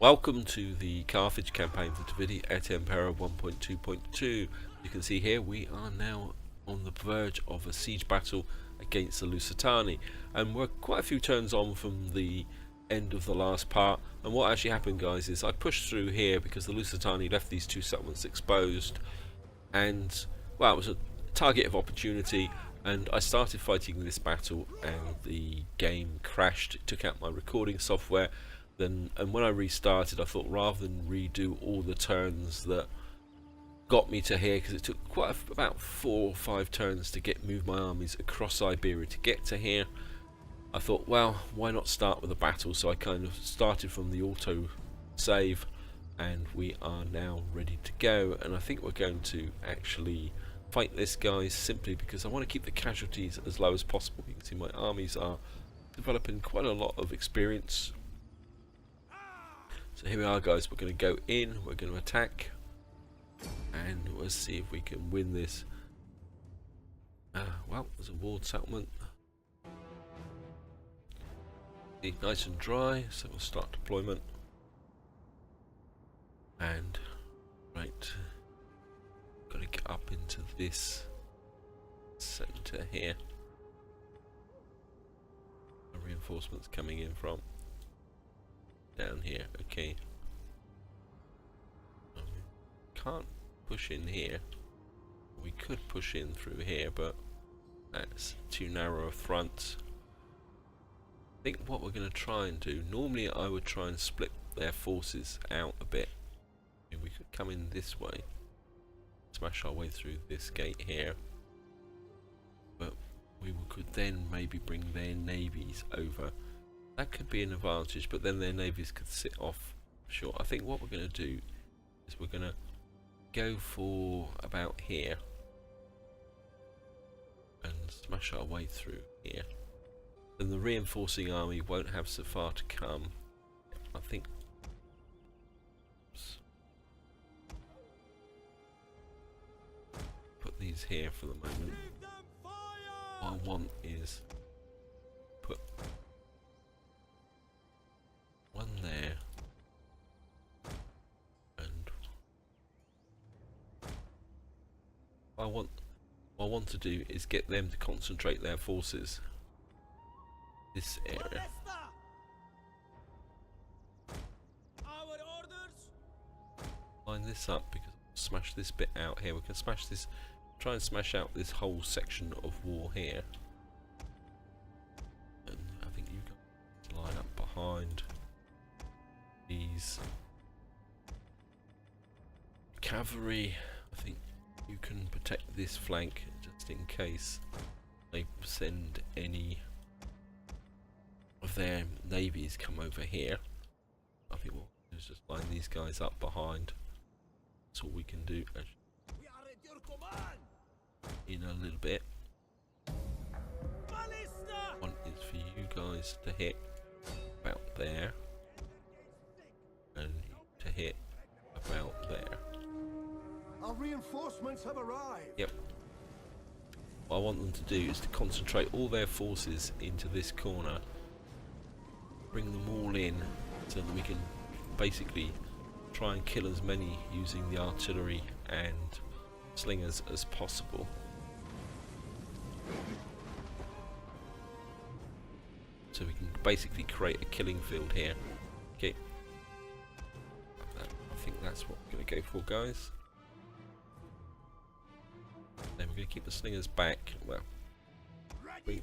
Welcome to the Carthage Campaign for Divinity Et Impera 1.2.2. You can see here we are now on the verge of a siege battle against the Lusitani, and we're quite a few turns on from the end of the last part. And what actually happened, guys, is I pushed through here because the Lusitani left these two settlements exposed, and well, it was a target of opportunity. And I started fighting this battle, and the game crashed. It took out my recording software. And when I restarted, I thought rather than redo all the turns that got me to here, because it took about 4 or 5 turns to move my armies across Iberia to get to here, I thought, well, why not start with a battle? So I kind of started from the auto save, and we are now ready to go. And I think we're going to actually fight this guy simply because I want to keep the casualties as low as possible. You can see my armies are developing quite a lot of experience. So here we are, guys. We're going to go in, we're going to attack, and we'll see if we can win this. Well, there's a walled settlement. Nice and dry, so we'll start deployment. And, right, got to get up into this centre here. The reinforcements coming in from down here. Okay, can't push in here. We could push in through here, but that's too narrow a front. I think what we're going to try and do, normally I would try and split their forces out a bit. We could come in this way, smash our way through this gate here, but we could then maybe bring their navies over. That could be an advantage, but then their navies could sit off shore. I think what we're going to do is we're going to go for about here and smash our way through here. Then the reinforcing army won't have so far to come. I think. Oops. Put these here for the moment. What I want is put one there, and what I want to do is get them to concentrate their forces this area. Line this up because I'll smash this bit out here. We can smash this, try and smash out this whole section of wall here. And I think you got to line up behind these cavalry. I think you can protect this flank just in case they send any of their navies come over here. I think we'll just line these guys up behind. That's all we can do. In a little bit. One is for you guys to hit about there, and to hit about there. Our reinforcements have arrived. Yep. What I want them to do is to concentrate all their forces into this corner, bring them all in, so that we can basically try and kill as many using the artillery and slingers as possible. So we can basically create a killing field here. Okay. I think that's what we're going to go for, guys. Then we're going to keep the slingers back. Well, bring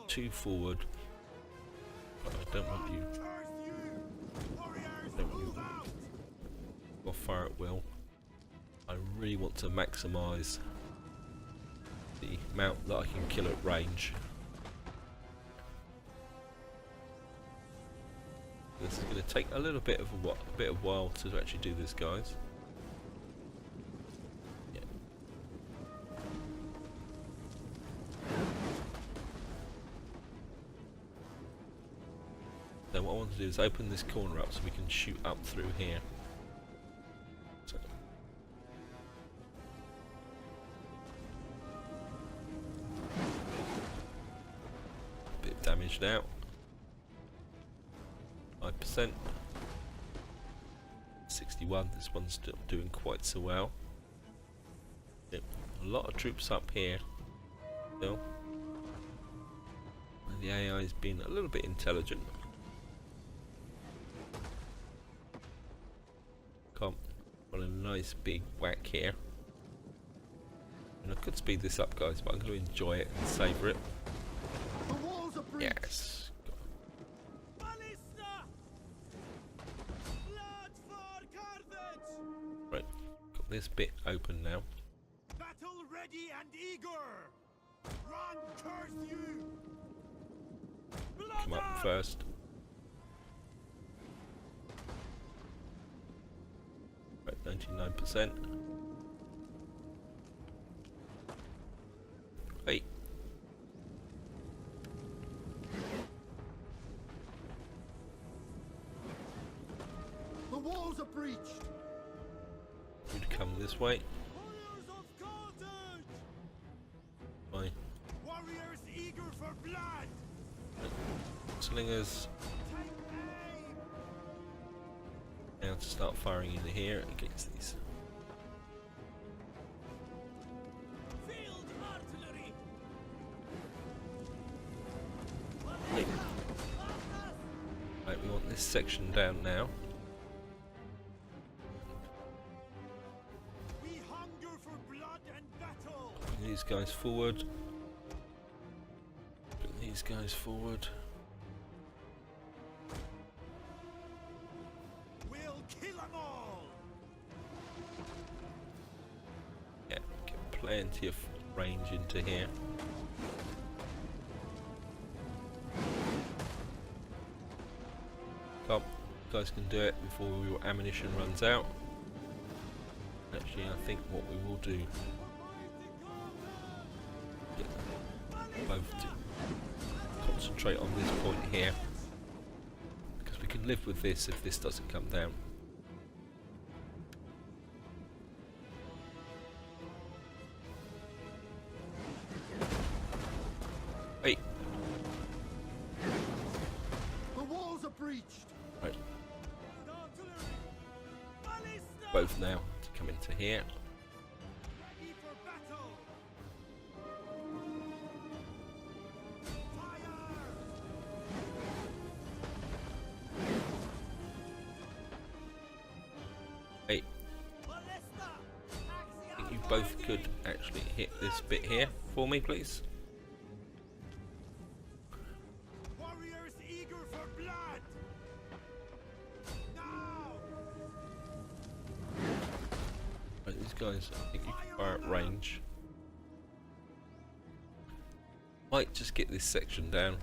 2 forward. But I don't want you. I'll fire at will. I really want to maximise the amount that I can kill at range. This is going to take a little bit of a while to actually do this, guys. Yeah. Then what I want to do is open this corner up so we can shoot up through here. So. A bit damaged now. 5%. 61. This one's still doing quite so well. Yep. A lot of troops up here still. And the AI has been a little bit intelligent. Come on, a nice big whack here. And I could speed this up, guys, but I'm going to enjoy it and savour it. The walls are breached. Yes. Right, got this bit open now. Battle ready and eager. Run, curse you. Come up first. Right, 99%. Hey. The walls are breached. You'd come this way. Warriors of Carthage. Right. Warriors eager for blood. Slingers. Take aim. Now to start firing into here against these. Field artillery. Hey. Right, we want this section down now. We hunger for blood and battle. Bring these guys forward. Bring these guys forward. We'll kill them all. Yeah, get plenty of range into here. Come, you guys can do it before your ammunition runs out. Actually, I think what we will do, get them both to concentrate on this point here, because we can live with this if this doesn't come down. Hey, The walls are breached. right, both now to come into here. Ready for battle. Fire. Hey, Ballista. I think you both could actually hit this bit here for me, please. Warriors eager for blood. Now. Right, these guys, I think you can fire at range. Might just get this section down.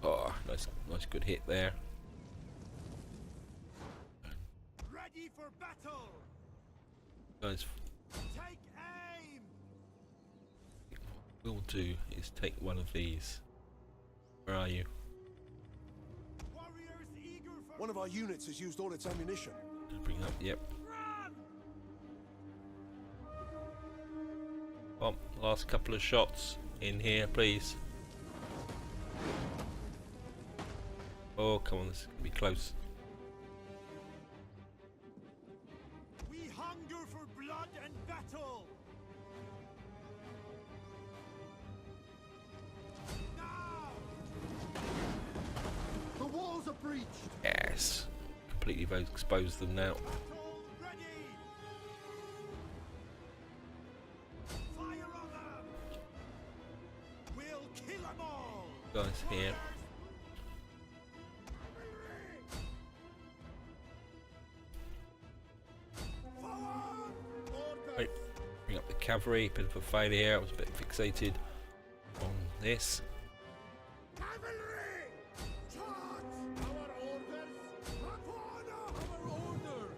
Oh, nice good hit there. Ready for battle. Guys, Take aim. what we'll do is take one of these. Where are you? Warriors eager for One of our units has used all its ammunition. Just bring up, yep. run. Well, last couple of shots in here, please. Oh, come on, this is gonna be close. We hunger for blood and battle. Now. The walls are breached. Yes. Completely exposed them now. Battle ready. Fire on them. We'll kill them all. Guys here. Forward. Order. Right. Bring up the cavalry. Bit of a failure here. I was a bit fixated on this. Cavalry. Charge. Our orders. Our orders.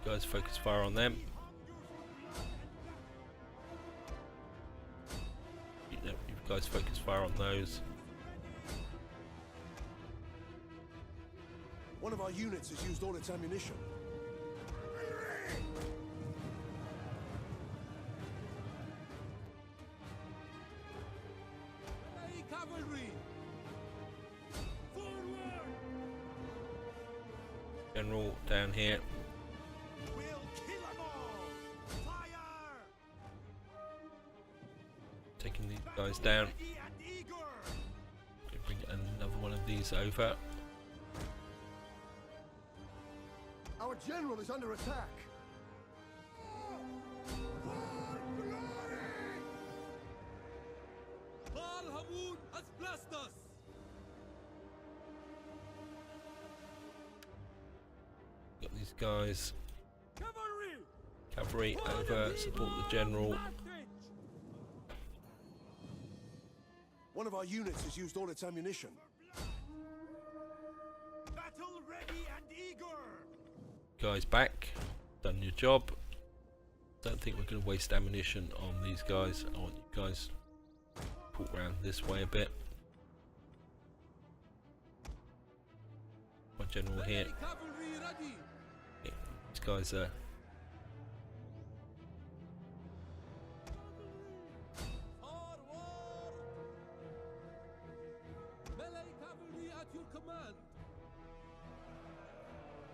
Guys, focus fire on them. You guys focus fire on those. One of our units has used all its ammunition. Hey, cavalry. General down here. We'll kill 'em all. Fire! Taking these guys down. Ready and eager. Bring another one of these over. Our general is under attack. Bar Hamun has blessed us. Got these guys. Cavalry. Cavalry over. Support the general. One of our units has used all its ammunition. Battle ready and eager. Guys back. Done your job. Don't think we're going to waste ammunition on these guys. I want you guys to pull around this way a bit. My general here. Cavalry ready. Yeah, these guys are Forward. Melee cavalry at your command.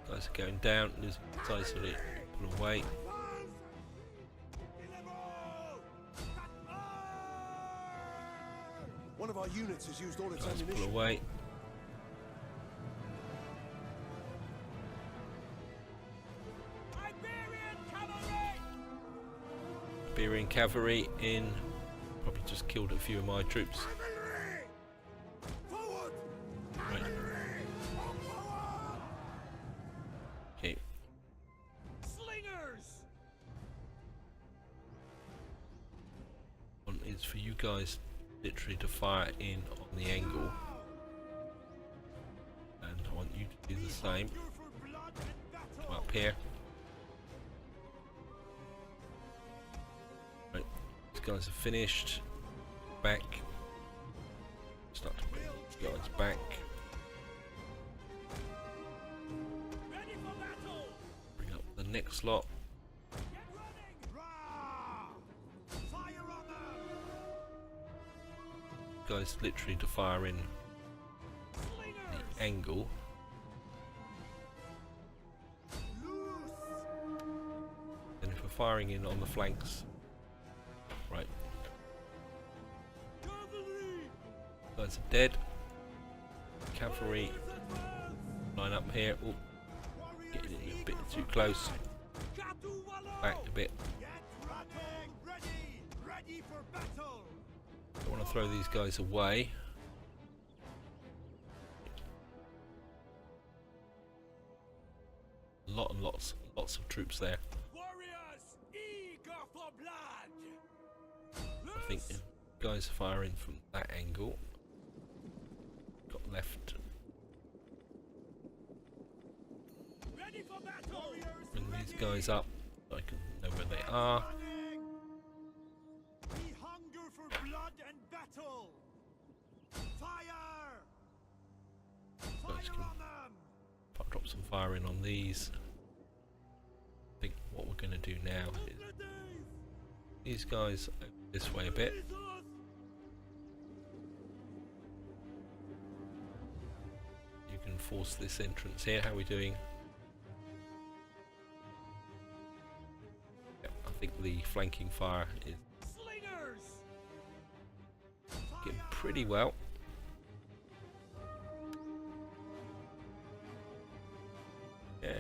guys are going down. Losing size of it. Pull away. One of our units has used all its Guys pull ammunition. away. Iberian cavalry. Iberian cavalry in. Probably just killed a few of my troops. Forward! Right. Okay. Slingers. One is for you guys literally to fire in on the angle. And I want you to do the same. Hunger for blood and battle. Come up here. Right. These guys are finished. Back. Start to bring these guys back. Ready for battle. Bring up the next lot. Get running. Rah! Fire on them. Guys literally to fire in Slingers. the angle. Loose. And if we're firing in on the flanks. Right. Cavalry. Guys are dead. Cavalry line up here. Oh, Warriors getting in a eager bit for too close. battle. Katuwalo. Back a bit. Get running. Ready. Ready for battle. I want to throw these guys away. Lot and lots of troops there. Warriors eager for blood. I think guys firing from that angle. Got left. Ready for battle. Warriors Bring these ready. guys up so I can know where they are. Running. We hunger for blood and battle. Fire. Guys Fire can on them. I'll drop some fire in on these. I think what we're going to do now is these guys over this way a bit. You can force this entrance here. How are we doing? Yep, I think the flanking fire is Slingers. getting pretty well. Yeah,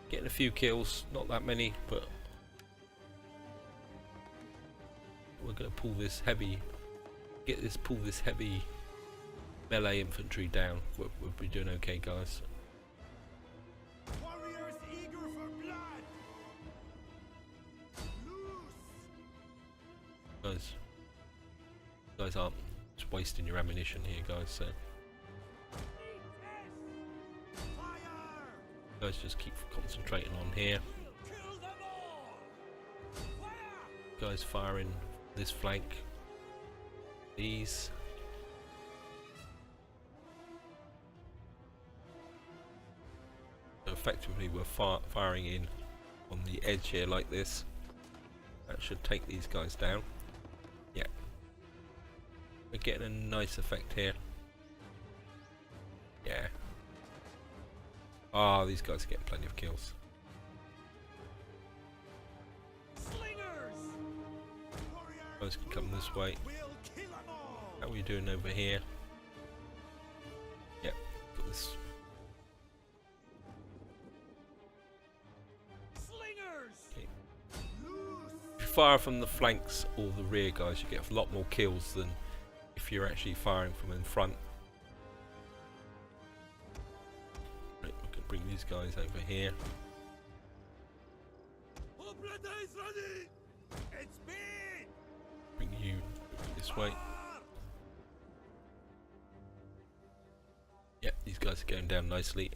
getting a few kills, not that many, but we're going to pull this heavy, pull this heavy melee infantry down. We'll be doing okay, guys. Warriors eager for blood. Loose. Guys aren't just wasting your ammunition here, guys. So Fire. guys just keep concentrating on here. Kill them all. Fire. Guys firing this flank. These. So effectively we're firing in on the edge here like this. That should take these guys down. Yeah. We're getting a nice effect here. Yeah. Ah, these guys are getting plenty of kills. Slingers! Guys can come this way. We'll kill 'em all! How are we doing over here? Yep, got this. Slingers! Okay. Loose! If you fire from the flanks or the rear, guys, you get a lot more kills than if you're actually firing from in front. Right, we can bring these guys over here. Obliterate ready! It's me! Bring you this way. Yep, these guys are going down nicely.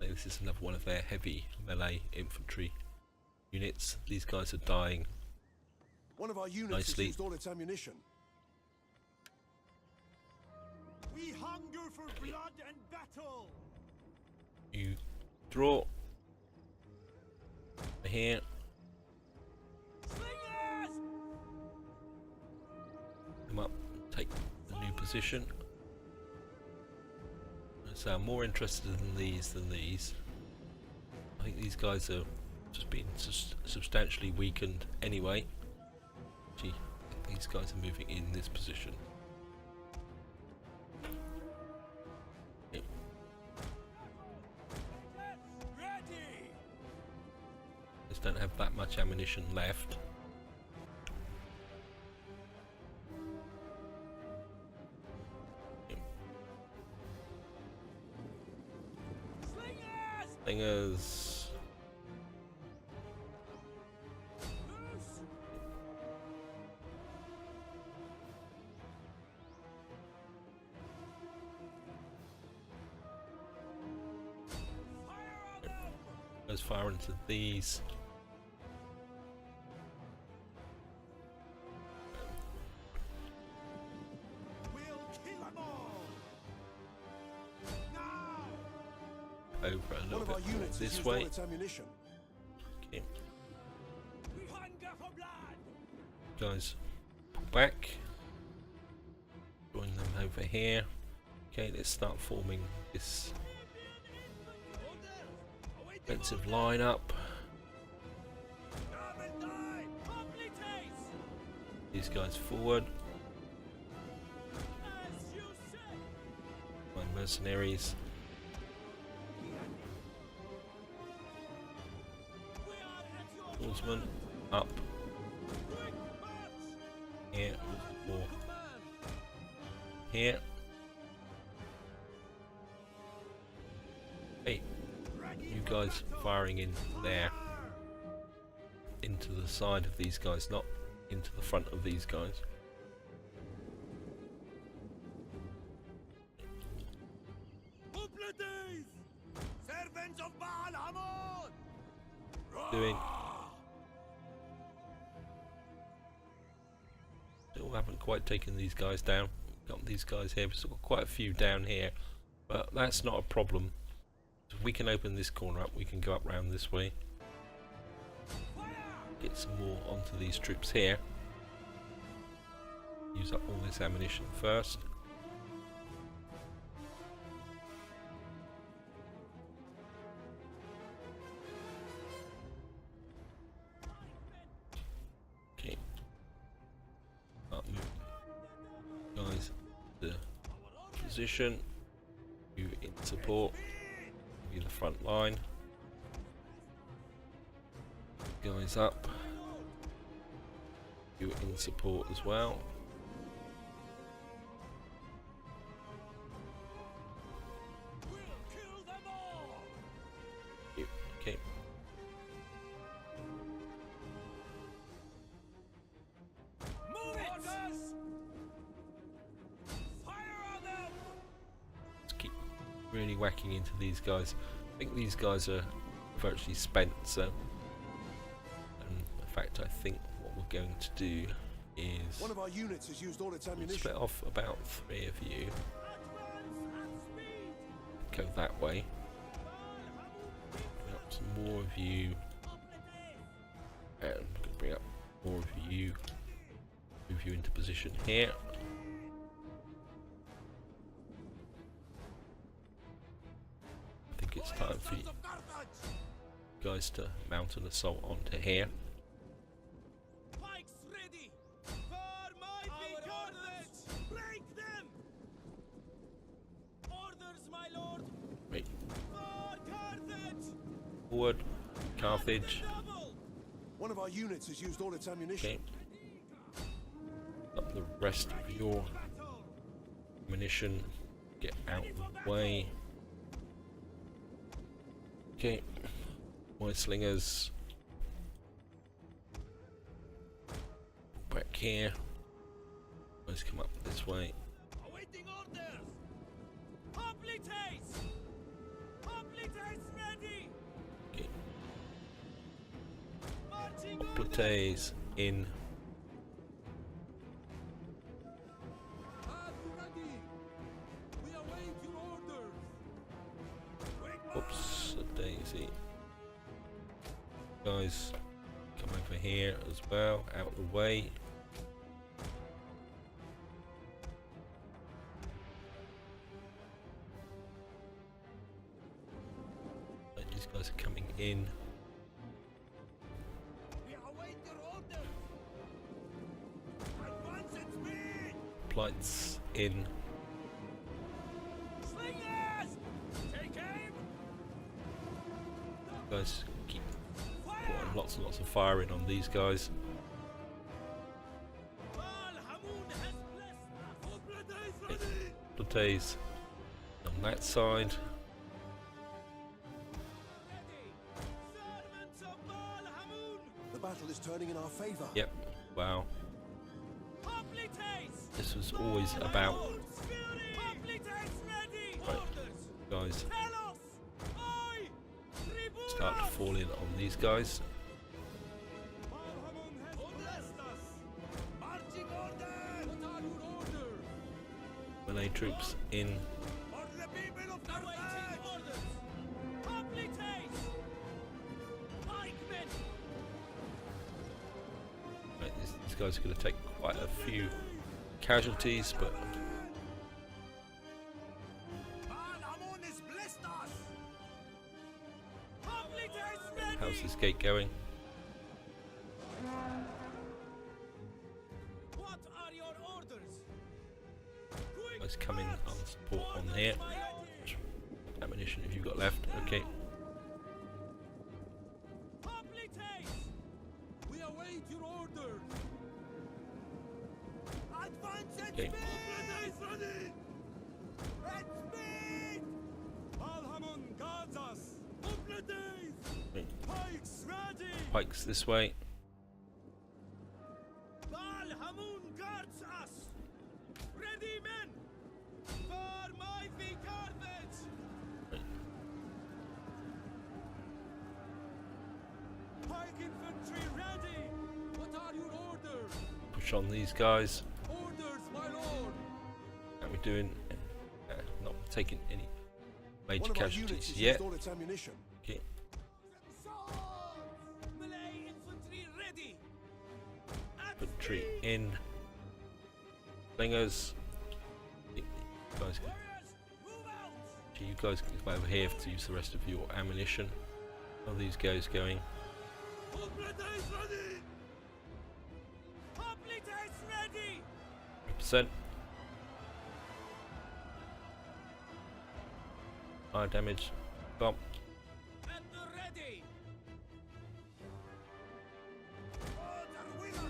So this is another one of their heavy melee infantry units. These guys are dying. One of our units Nicely. has used all its ammunition. We hunger for blood and battle! You draw here. Slingers! Come up, take the new position. So I'm more interested in these than these. I think these guys are just being substantially weakened anyway. Gee, I think these guys are moving in this position. Yep. Ready! Just don't have that much ammunition left. Slingers! Slingers. Loose! Fire on them! Goes fire into these. We'll kill 'em all! Now! Over a One little of our bit more units has this used all way. its ammunition. Okay. We hunger for blood! Guys, pull back. Join them over here. Okay, let's start forming this defensive lineup. Come and die! Obliterate! These guys forward. As you say! My mercenaries. We are at your Swordsman up quick march! here or Command! here. Hey, you guys firing in there. Into the side of these guys, not into the front of these guys. Obliterate! Servants of Baal Hamon! Doing. Still haven't quite taken these guys down. Got these guys here. We've still got quite a few down here, but that's not a problem. If we can open this corner up, we can go up round this way. Get some more onto these troops here. Use up all this ammunition first. Okay. Up move. Guys, the position. You in support. Be the front line. Guys up. You in support as well. We'll kill them all! You, okay. Move it! Fire on them! Let's keep really whacking into these guys. I think these guys are virtually spent, so in fact I think what we're going to do is One of our units has used all its we'll ammunition. split off about 3 of you, Advance at speed! go that way, Baal Hamon bring up some more of you, obliterate! and I'm going to bring up more of you, move you into position here. time for you guys to mount an assault onto here. Pikes ready. For my orders. Break them. Orders, my lord. Right, For Carthage. forward, Carthage. Double. One of our units has used all its ammunition. Okay. Up the rest of your ammunition. Get out of the way. Okay. My slingers. Back here. Let's come up this way. Awaiting orders. Hoplites. Hoplites ready. Okay. Marching Plates in. We await your orders. Oops, a daisy. Guys, come over here as well, out of the way. Right, these guys are coming in. We await your orders. Advance at speed. Plights in. Slingers. Take aim. Guys, keep Fire. putting lots and lots of fire in on these guys. Hamun has blessed us. Hoplites ready. Plates on that side. Ready. Servants of Baal Hamun. The battle is turning in our favor. Yep. Wow. Hoplites. This was always about Hoplites ready. Right. Orders. guys Telos. Oi. start to fall in on these guys. Baal Hamun has blessed us. Marching orders. What are your orders? Melee troops in. For the people of Carthage. Orders. Hoplites. Pikemen. Right, these guys are going to take quite a few casualties, but Baal Hamun has blessed us. Hoplites ready. how's this gate going? What are your orders? Quick Guys coming march. on support on Orders, here. my lord. Ammunition if you've got left. Okay. Hoplites. We await your orders. Advance at Okay. speed. Hoplites ready. At speed. Baal Hamun guards us. Hoplites. Right. Pikes ready. Pikes this way. Baal Hamun guards us. Ready, men. For mighty Carthage. Right. Pike infantry ready. What are your orders? Push on these guys. Orders, my lord. How we doing? Not taking any major One of our units casualties has yet. used all its ammunition. Okay. Swords. Melee infantry ready. At Infantry speed. in. Slingers. You guys, Warriors, move out. you guys can come over here to use the rest of your ammunition. How are these guys going? Hoplites ready. Hoplites ready. 100%. Fire damage. Bomb. At the ready. Order with us.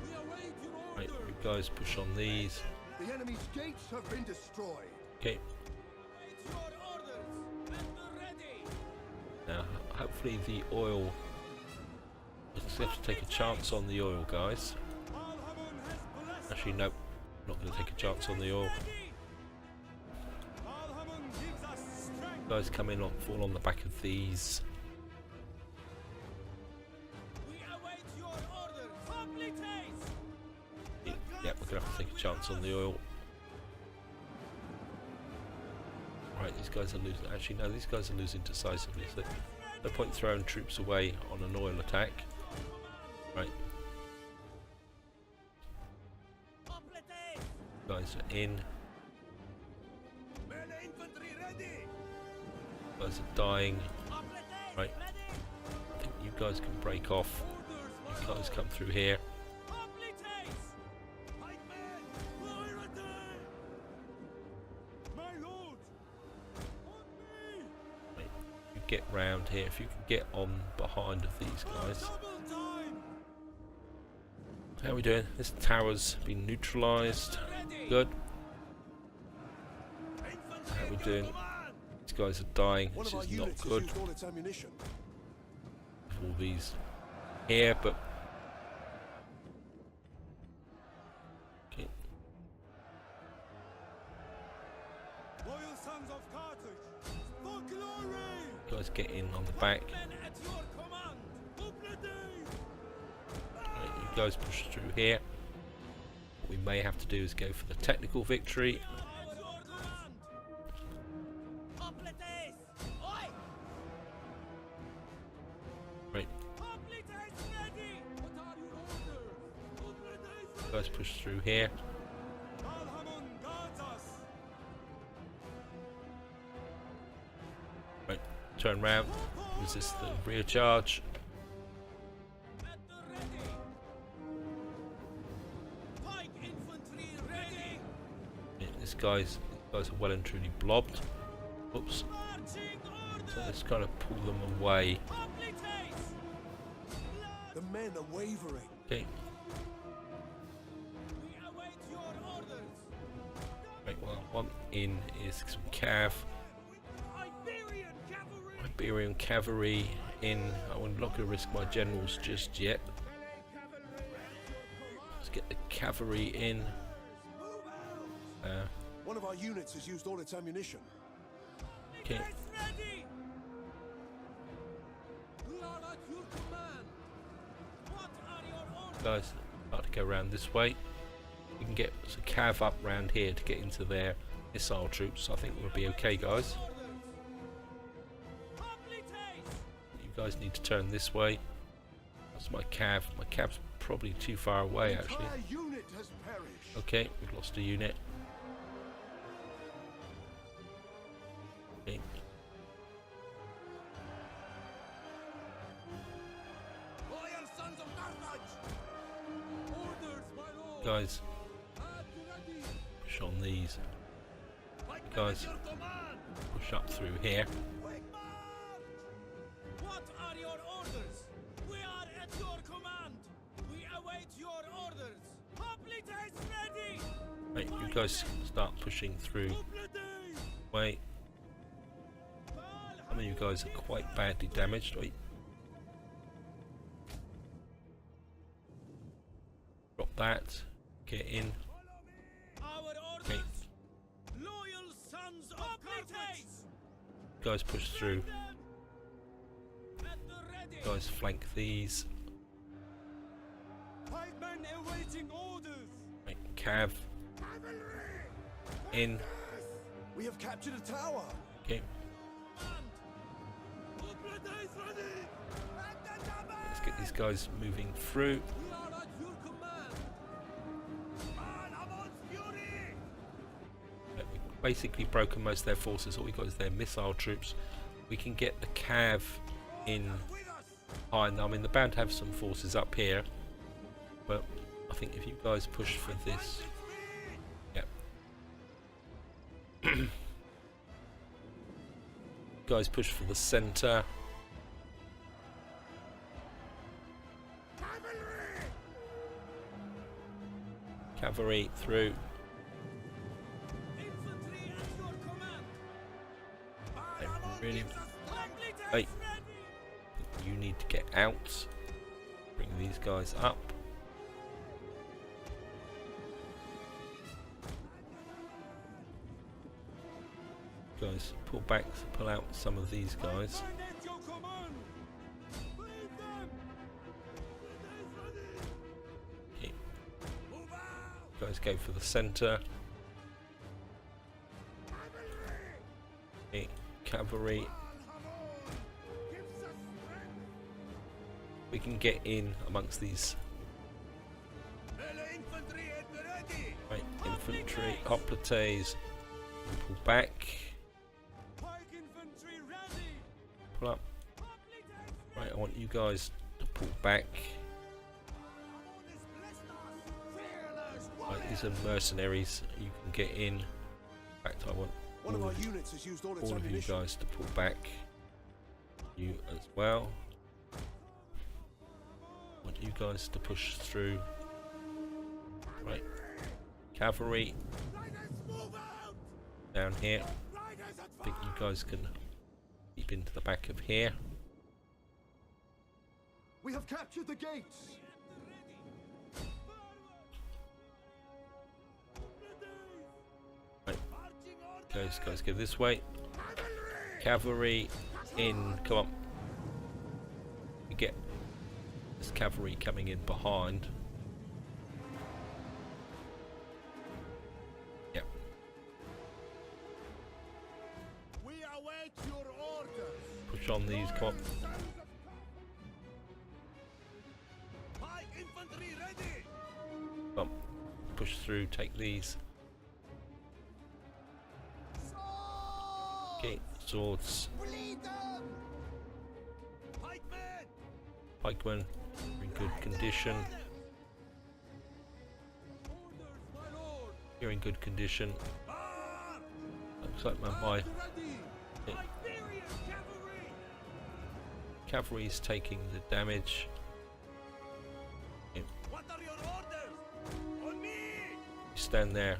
We await your Right, orders. you guys push on these. The enemy's gates have been destroyed. Okay. Await your orders. At the ready. Now, hopefully the oil. Just have to take a chance on the oil, guys. Baal Hamun has blessed Actually, nope. Not going to take a chance on the oil. ready. Baal Hamun gives us strength. Guys come in, fall on the back of these. We await your orders. Hoplites. Yep, we're going to have to take a chance on the oil. Right, these guys are losing. Actually, no, these guys are losing decisively. So no point throwing troops away on an oil attack. Right, Hoplites. guys are in. Melee infantry ready. Guys are dying. Right. I think you guys can break off. You guys come through here. Right. You get round here. If you can get on behind of these guys. How are we doing? This tower's been neutralised. Good. How are we doing? These guys are dying, which is not good. All these here, but okay. Loyal sons of Carthage, for glory! Guys get in on the back. At your command, Right, you guys push through here. What we may have to do is go for the technical victory. Right. Guys push through here. Right, turn round, resist the rear charge. Yeah, these guys are well and truly blobbed. Oops. So let's kind of pull them away. The men are wavering. Okay. Right, well, one in is some cav. Iberian cavalry in. I'm not going to risk my generals just yet. Let's get the cavalry in. One of our units has used all its ammunition. Okay. Guys, start to go around this way. We can get some cav up round here to get into their missile troops. I think we'll be okay, guys. You guys need to turn this way. That's my cav. My cav's probably too far away, actually. Unit has perished. Okay, we've lost a unit. Okay. Loyal sons of Carthage! Orders, my lord! Guys, push on these. Guys, push up through here. What are your orders? We are at your command. We await your orders. Hoplites ready. Right, you guys start pushing through. Wait. Some of you guys are quite badly damaged. Wait. Drop that. Get in. Our orders. Okay. Loyal sons of Carthage. Guys push through. At the ready. Guys flank these. Pikemen awaiting orders. Right, cav. In. We have captured a tower. Okay. Hoplites ready. Let's get these guys moving through. We are at your command. We've basically broken most of their forces. All we got is their missile troops. We can get the cav in behind them. I mean, they're bound to have some forces up here, but I think if you guys push for this, yep. Guys push for the center. Cavalry through. Infantry at your command. Really, Hoplites hey, you need to get out. Bring these guys up. Guys, pull back, pull out some of these guys. Pikemen at your command. Lead them. Okay. Move out. Guys, go for the center. Okay. Cavalry. We can get in amongst these. Melee infantry at the ready. Right, infantry, hoplites. Pull back. Pike infantry ready. pull up. Right, I want you guys to pull back. Right, these are mercenaries. You can get in. In fact, I want One of our units has used all its all of you ammunition. guys to pull back. You as well. I want you guys to push through. Right. Cavalry down here. I think you guys can keep into the back of here. We have captured the gates. Right. Guys, go this way. Cavalry in. Come on. You get this cavalry coming in behind. Yep. We await your orders. Push on these. Come on. Light infantry ready. Come on. Push through. Take these. Okay. Swords. Bleed them. Pikemen. Pikemen are in good condition. Orders, my lord. You're in good condition. Bar. Looks like my Ready. Yeah. Iberian cavalry. cavalry is taking the damage. Yeah. What are your orders? On me. Stand there.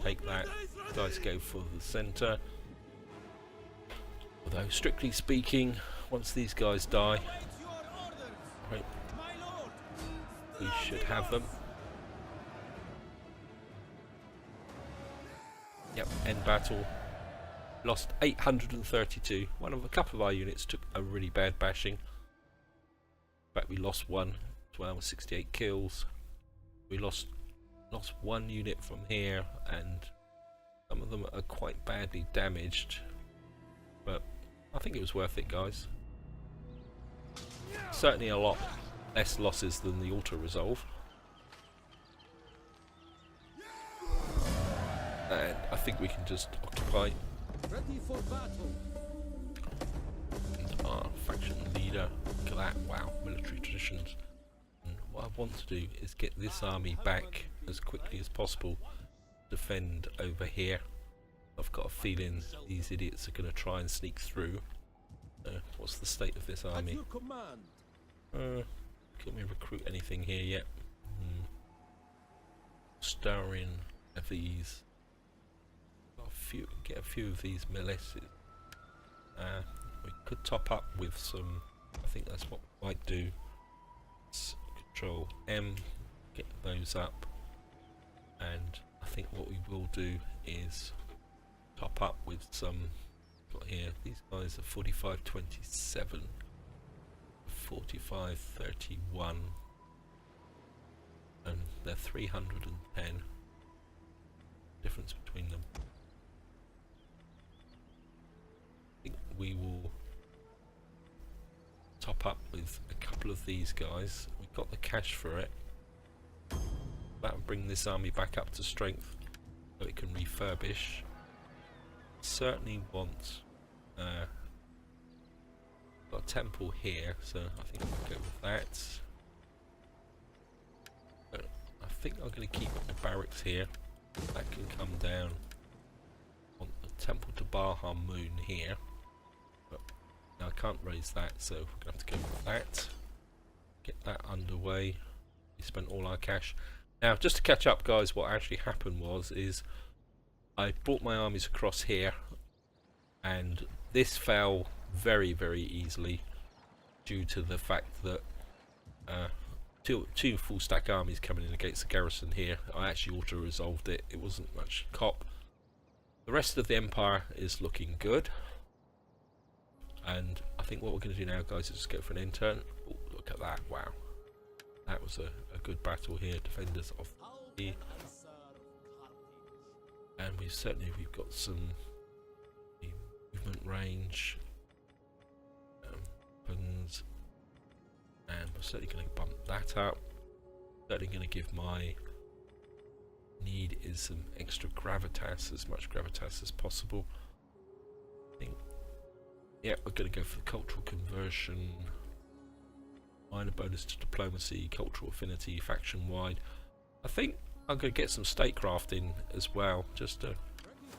Take that. You guys go for the center. Although, strictly speaking, once these guys die, Await your orders. right, My lord. we should have them. Yep, end battle. Lost 832. A couple of our units took a really bad bashing. In fact, we lost one as well with 68 kills. We lost one unit from here, and some of them are quite badly damaged. But I think it was worth it, guys. Certainly a lot less losses than the auto resolve. And I think we can just occupy. Ready for battle. And our faction leader. Look at that. Wow, military traditions. And what I want to do is get this army back as quickly as possible. Defend over here. I've got a feeling these idiots are going to try and sneak through. What's the state of this At army? your command. Can we recruit anything here yet? Stir in of these. Get a few of these milices. We could top up with some. I think that's what we might do. Let's Control M, get those up, and I think what we will do is top up with some. Got here, these guys are 4527, 4531, and they're 310. Difference between them. I think we will top up with a couple of these guys. We've got the cash for it. That will bring this army back up to strength so it can refurbish. Certainly want got a temple here, so I think I'll go with that. But I think I'm going to keep the barracks here. That can come down. Want the temple to Baha Moon here, but now I can't raise that, so we're going to have to go with that. Get that underway. We spent all our cash. Now, just to catch up, guys, what actually happened is I brought my armies across here, and this fell very, very easily due to the fact that two full stack armies coming in against the garrison here. I actually auto resolved it. It wasn't much cop. The rest of the empire is looking good, and I think what we're going to do now, guys, is just go for an intern. Ooh, look at that! Wow, that was a good battle here. Defenders of the, and we've got some movement range, weapons, and we're certainly going to bump that up. Certainly going to give my need is some extra gravitas, as much gravitas as possible. I think Yeah, we're going to go for the cultural conversion. Minor bonus to diplomacy, cultural affinity, faction wide. I think I'm going to get some statecraft in as well, just to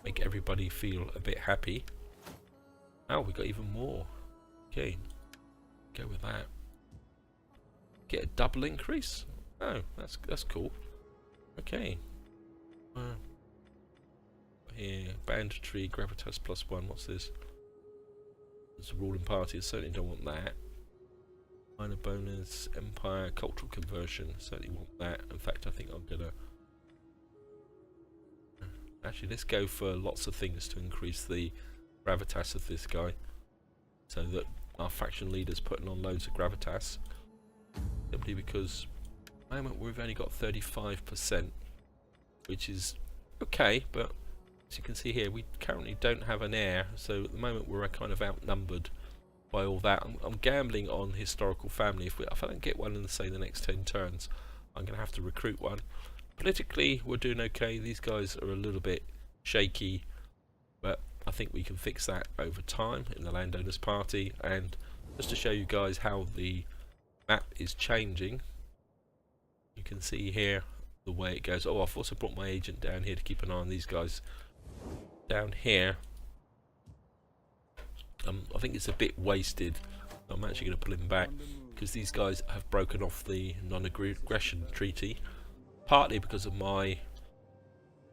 make everybody feel a bit happy. Oh, we got even more. Okay, go with that. Get a double increase. Oh, that's cool. Okay. Here, banditry, gravitas +1. What's this? It's a ruling party. I certainly don't want that. Minor bonus, empire, cultural conversion. Certainly want that. In fact, I think I'm gonna. Actually, let's go for lots of things to increase the gravitas of this guy, so that our faction leader's putting on loads of gravitas. Simply because at the moment we've only got 35%, which is okay, but as you can see here, we currently don't have an heir, so at the moment we're kind of outnumbered by all that. I'm gambling on historical family. If I don't get one in, say, the next 10 turns, I'm going to have to recruit one. Politically, we're doing okay. These guys are a little bit shaky, but I think we can fix that over time in the landowners party. And just to show you guys how the map is changing, you can see here the way it goes. Oh, I've also brought my agent down here to keep an eye on these guys down here. I think it's a bit wasted. I'm actually going to pull him back because these guys have broken off the non-aggression treaty, partly because of my,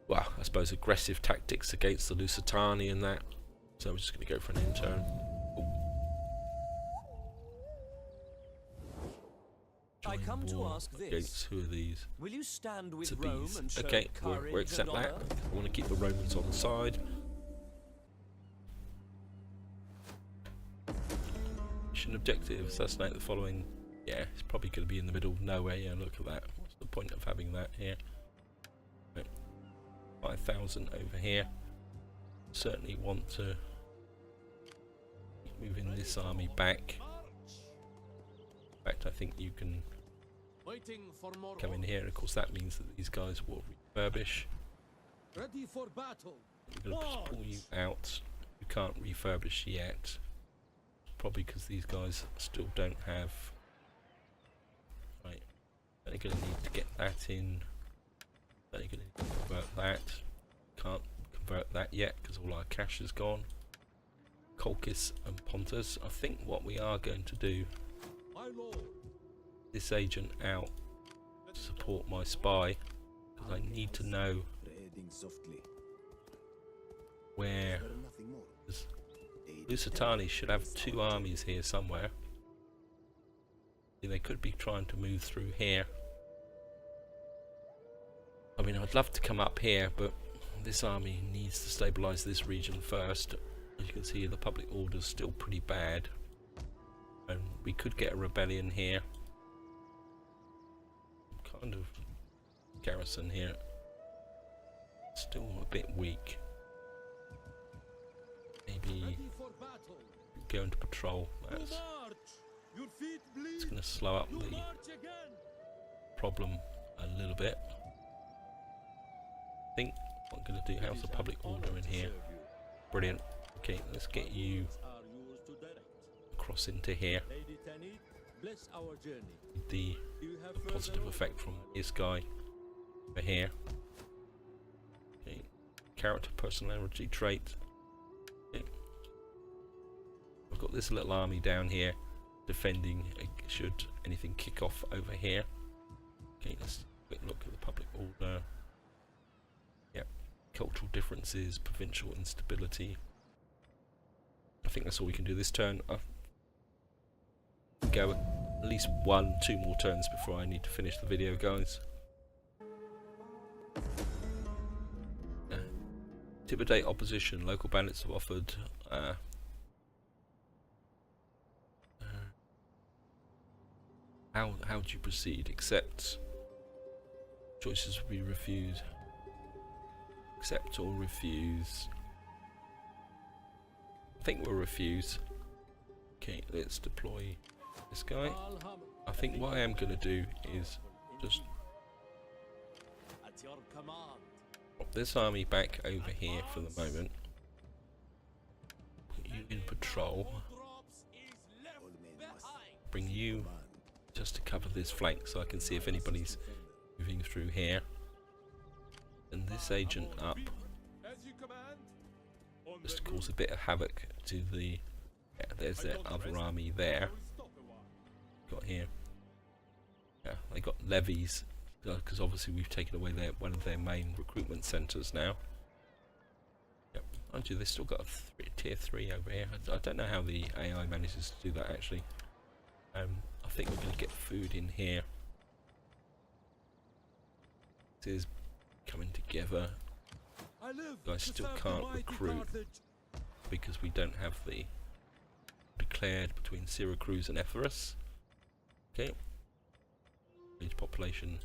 well, I suppose aggressive tactics against the Lusitani and that. So I'm just going to go for an intern. I come to ask Against this. who are these? Will you stand with It's a Rome bees. and show Okay, courage we'll accept and that. honor? I want to keep the Romans on the side. Mission objective: assassinate the following. Yeah, it's probably going to be in the middle of nowhere. Yeah, look at that. What's the point of having that here? Right. 5,000 over here. Certainly want to keep moving this army back. In fact, I think you can come in here, and of course that means that these guys will refurbish. Ready for battle. We're going to pull you out. You can't refurbish yet. Probably because these guys still don't have. Right. They're going to need to get that in. They're going to convert that. Can't convert that yet because all our cash is gone. Colchis and Pontus. I think what we are going to do. This agent out to support my spy, because I need to know where. Lusitani should have 2 armies here somewhere. They could be trying to move through here. I mean, I'd love to come up here, but this army needs to stabilise this region first. As you can see, the public order's still pretty bad, and we could get a rebellion here. Kind of garrison here, still a bit weak. Maybe go into patrol. That's it's going to slow up the problem a little bit. I think what I'm going to do, how's the public order in here? Brilliant. Okay, let's get you across into here. The positive effect from this guy over here. Okay. Character, personality trait. Okay. I've got this little army down here defending should anything kick off over here. Okay, let's quick look at the public order. Yep, cultural differences, provincial instability. I think that's all we can do this turn. Go at least 1-2 more turns before I need to finish the video, guys. Intimidate opposition. Local bandits have offered how do you proceed? Accept. Choices will be refused. Accept or refuse. I think we'll refuse. Okay, let's deploy this guy. I think what I am going to do is just drop this army back over here for the moment. Put you you in patrol. Drops is left behind. Bring you just to cover this flank so I can see if anybody's moving through here. And this agent up As you command. On just to the cause a bit of havoc to the... Yeah, there's their other army there. Got here. Yeah, they got levies because obviously we've taken away one of their main recruitment centres now. Yep, mind you, they've still got a tier 3 over here. I don't know how the AI manages to do that actually. I think we're going to get food in here. This is coming together. I live I still can't recruit because we don't have the declared between Syracuse and Epirus. Okay. Age population.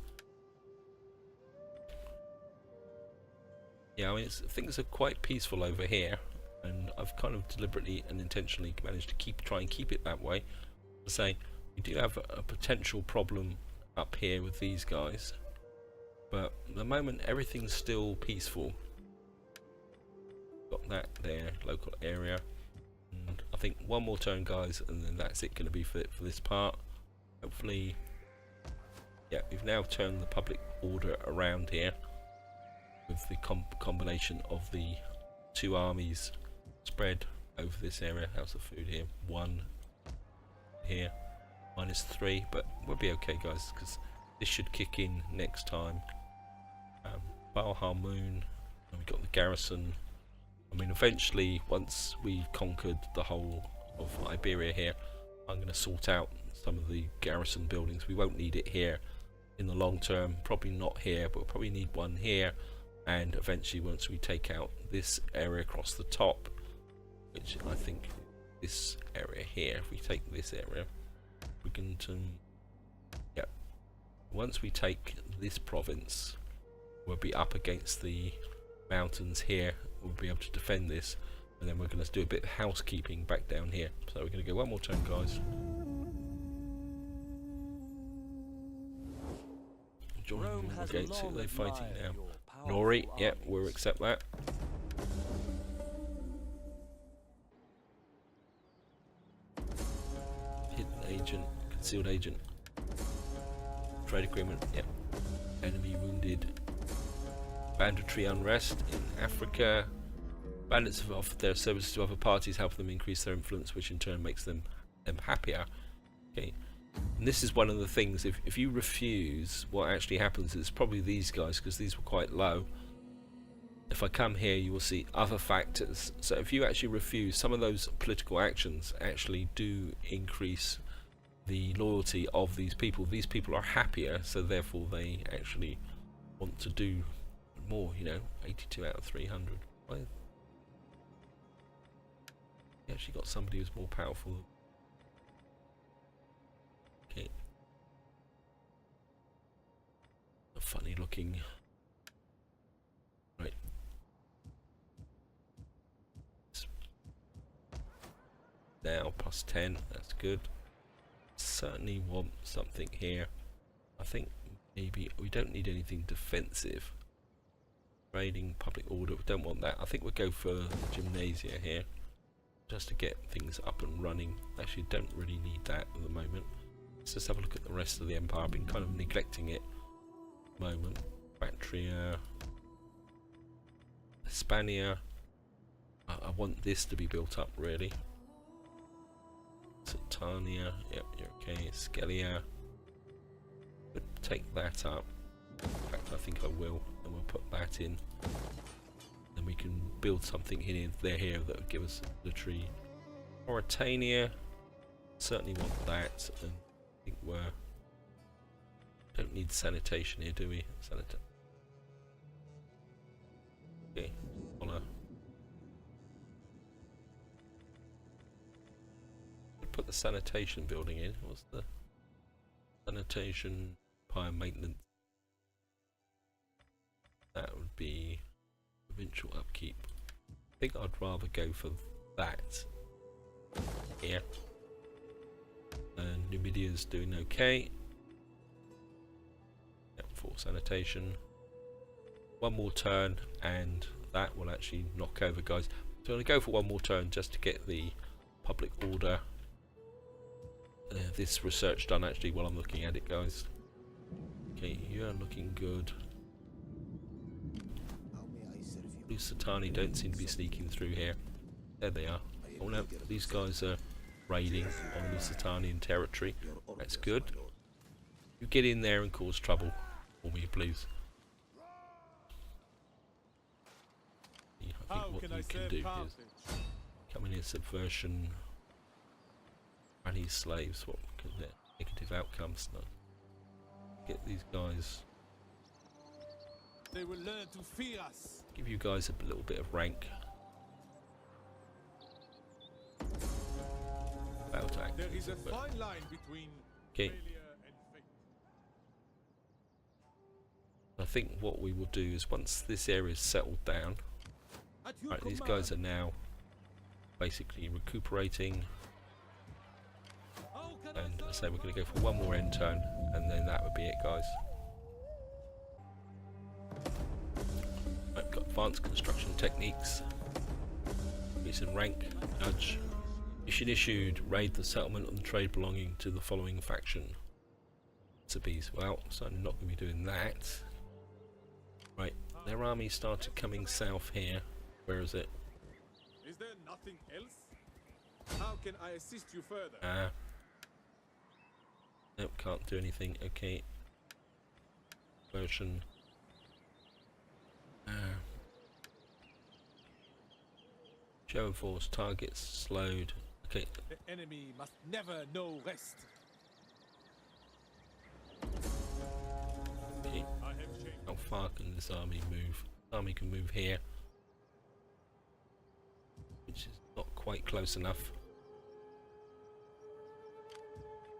Yeah, I mean things are quite peaceful over here, and I've kind of deliberately and intentionally managed to try and keep it that way. To say we do have a potential problem up here with these guys, but at the moment everything's still peaceful. Got that there, local area, and I think one more turn, guys, and then that's it going to be for this part. Hopefully, yeah, we've now turned the public order around here with the combination of the two armies spread over this area. How's the food here? 1 here, -3, but we'll be okay, guys, because this should kick in next time. Balharmoon, and we've got the garrison. I mean, eventually, once we've conquered the whole of Iberia here, I'm going to sort out some of the garrison buildings. We won't need it here in the long term, probably not here, but we'll probably need one here, and eventually once we take out this area across the top, which I think this area here, if we take this area, we can yeah, once we take this province, we'll be up against the mountains here. We'll be able to defend this, and then we're going to do a bit of housekeeping back down here. So we're going to go one more turn, guys. Join against it. They're fighting now. Nori, yeah, we'll accept that. Hidden agent, concealed agent. Trade agreement, yeah. Enemy wounded. Banditry unrest in Africa. Bandits have offered their services to other parties, helping them increase their influence, which in turn makes them happier. Okay, and this is one of the things. If you refuse, what actually happens is probably these guys, because these were quite low. If I come here, you will see other factors. So if you actually refuse, some of those political actions actually do increase the loyalty of these people. These people are happier, so therefore they actually want to do more, you know. 82 out of 300. Well, you actually got somebody who's more powerful. Okay. A funny looking. Right. Now plus 10, that's good. Certainly want something here. I think maybe we don't need anything defensive. Raiding, public order, we don't want that. I think we'll go for the gymnasia here, just to get things up and running. Actually, don't really need that at the moment. Let's just have a look at the rest of the empire. I've been kind of neglecting it at the moment. Bactria, Hispania. I want this to be built up, really. Sultania, yep, you're okay. Scalia, but take that up. In fact, I think I will, and we'll put that in. Then we can build something here that will give us military. Mauritania, certainly want that, and I think don't need sanitation here, do we? Okay, honor. Put the sanitation building in. What's the sanitation fire maintenance? That would be provincial upkeep. I think I'd rather go for that here. And Numidia's doing okay. Yep, full sanitation. One more turn and that will actually knock over, guys. So I'm going to go for one more turn just to get the public order, this research done actually while I'm looking at it, guys. Okay, you're looking good. How may I serve you? Lusitani don't seem to be sneaking through here. There they are. Oh no, these guys are raiding on Lusitanian territory. That's good. You get in there and cause trouble for me, please. I think what you can do is come in here, subversion, Chinese slaves. What can their negative outcomes? No. Get these guys. They will learn to fear us. Give you guys a little bit of rank. About to act. There is a fine line between Okay. failure and fate. I think what we will do is once this area is settled down. At your Right, these command. guys are now basically recuperating, How can and I I say we're going to go for one more end turn, and then that would be it, guys. Right, got advanced construction techniques. Recent rank, nudge. Mission issued. Raid the settlement and trade belonging to the following faction. Bees. Well, certainly not going to be doing that. Right, their army started coming south here. Where is it? Is there nothing else? How can I assist you further? Nope, can't do anything. Okay. Version. Show and force targets slowed. Okay. The enemy must never know rest. Okay. I have changed. How far can this army move? This army can move here, which is not quite close enough.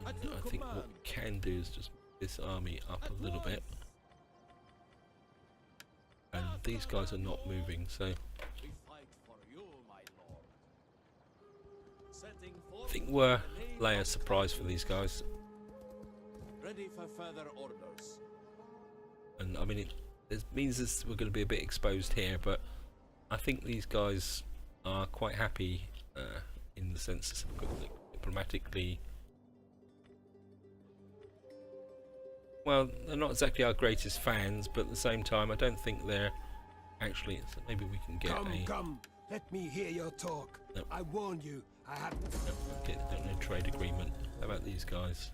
And At your I think what command. we can do is just move this army up At a little bit. And these guys are not moving, so We fight for you, my lord. Setting I forth think we're in the name lay a of surprise for these guys. Ready for further orders. And I mean, it means this, we're going to be a bit exposed here, but I think these guys are quite happy in the sense that we've got diplomatically. Well, they're not exactly our greatest fans, but at the same time, I don't think they're actually. So maybe we can get Come. Let me hear your talk. No. I warn you, I have... no trade agreement. How about these guys?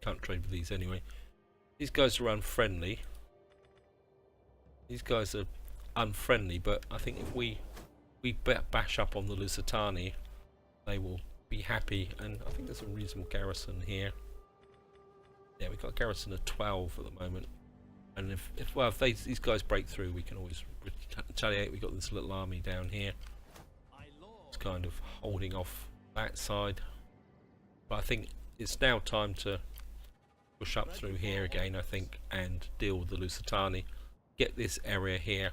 Can't trade with these anyway. These guys are unfriendly. These guys are unfriendly, but I think if we bash up on the Lusitani, they will be happy, and I think there's a reasonable garrison here. Yeah, we've got a garrison of 12 at the moment, and if these guys break through, we can always retaliate. We've got this little army down here. It's kind of holding off that side, but I think it's now time to push up through here again, I think, and deal with the Lusitani, get this area here,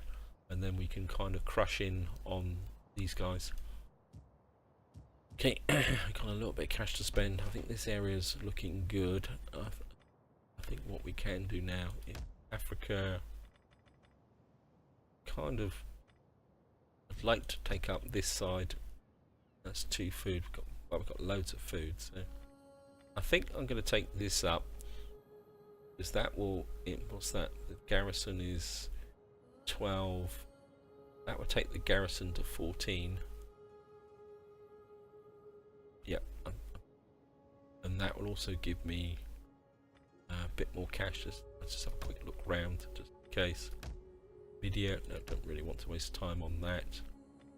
and then we can kind of crush in on these guys. Okay, got a little bit of cash to spend. I think this area's looking good. I think what we can do now in Africa, kind of, I'd like to take up this side. That's 2 food. We've got loads of food, so I think I'm going to take this up, because that will, what's that? The garrison is 12. That will take the garrison to 14. Yep, and that will also give me a bit more cash. Let's just have a quick look round, just in case. Video, no, don't really want to waste time on that.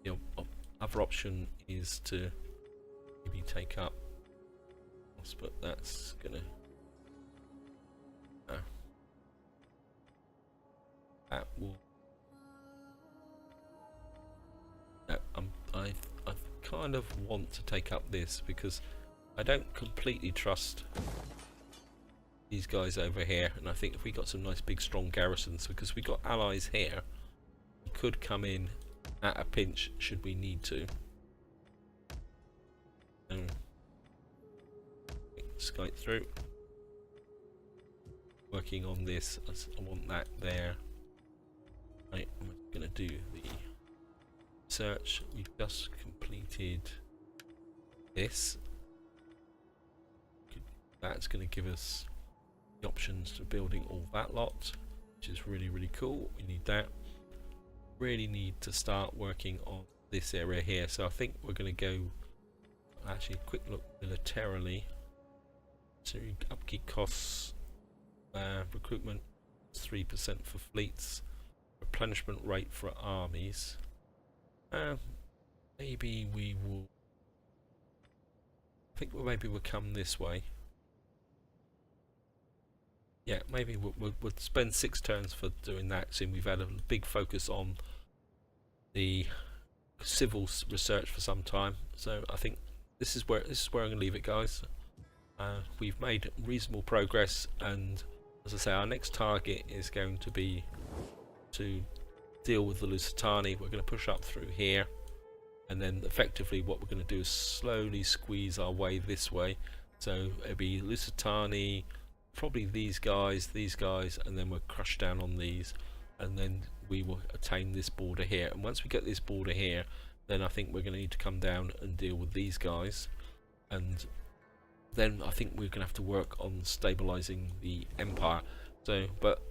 The other option is to maybe take up, but that's gonna that will I kind of want to take up this, because I don't completely trust these guys over here, and I think if we got some nice big strong garrisons, because we got allies here, we could come in at a pinch should we need to. Skype through. Working on this, I want that there. Right, I'm gonna do the research. We've just completed this. That's going to give us the options to building all that lot, which is really, really cool. We need that. Really need to start working on this area here. So I think we're going to go, actually, quick look militarily. So upkeep costs, recruitment 3% for fleets, replenishment rate for armies. Maybe we will. I think maybe we'll come this way. Yeah, maybe we'll spend 6 turns for doing that. Seeing we've had a big focus on the civil research for some time, so I think this is where I'm going to leave it, guys. We've made reasonable progress, and as I say, our next target is going to be to deal with the Lusitani. We're going to push up through here, and then effectively what we're going to do is slowly squeeze our way this way. So it'll be Lusitani, probably these guys, and then we'll crush down on these, and then we will attain this border here. And once we get this border here, then I think we're going to need to come down and deal with these guys, and then I think we're going to have to work on stabilizing the empire. So but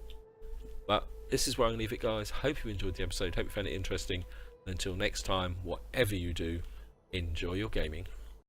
this is where I'm going to leave it, guys. Hope you enjoyed the episode, hope you found it interesting, and until next time, whatever you do, enjoy your gaming.